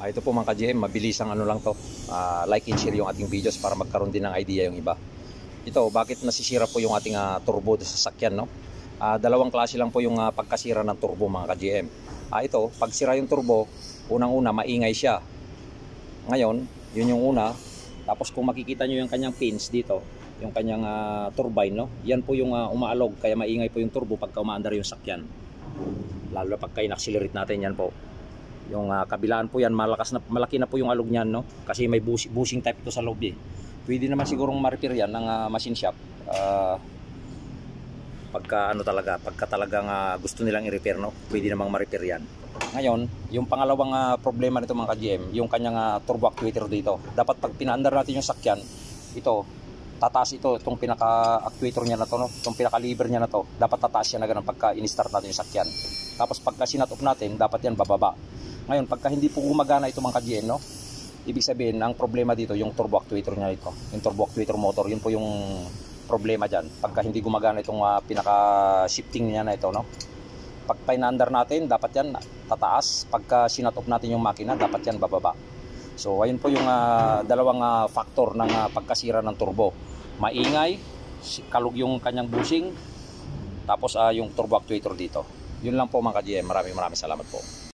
Ito po mga ka-GM, mabilis ang ano lang to. Like and share yung ating videos para magkaroon din ng idea yung iba. Ito, bakit nasisira po yung ating turbo sa sasakyan, no? Dalawang klase lang po yung pagkasira ng turbo mga ka-GM. Ito, pag sira yung turbo, unang-una maingay siya. Ngayon, yun yung una. Tapos kung makikita nyo yung kanyang pins dito, yung kanyang turbine, no? Yan po yung umaalog, kaya maingay po yung turbo pagka umaandar yung sakyan. Lalo pagka in-accelerate natin, yan po. Yung kabilaan po yan, malaki na po yung alog niyan, no? Kasi may bushing type ito sa loob eh. Pwede naman sigurong ma-repair yan ng machine shop. Pagka talagang gusto nilang i-repair, no? Pwede namang ma-repair yan. Ngayon, yung pangalawang problema nito mga ka-GM, yung kanyang turbo actuator dito. Dapat pag pinaandar natin yung sakyan, ito, tataas itong pinaka-actuator niya na to, no? Itong pinaka-lever niya na to, dapat tataas yan na ganun pagka in-start natin yung sakyan. Tapos pagka sinat-off natin, dapat yan bababa. Ngayon, pagka hindi po gumagana ito mga ka-GM, no? Ibig sabihin, ang problema dito, yung turbo actuator niya ito. Yung turbo actuator motor, yun po yung problema dyan. Pagka hindi gumagana itong pinaka-shifting niya na ito, no? Pag pinaandar natin, dapat yan tataas. Pagka sinat-off natin yung makina, dapat yan bababa. So, ayun po yung dalawang factor ng pagkasira ng turbo. Maingay, kalug yung kanyang bushing, tapos yung turbo actuator dito. Yun lang po mga ka-GM. Maraming salamat po.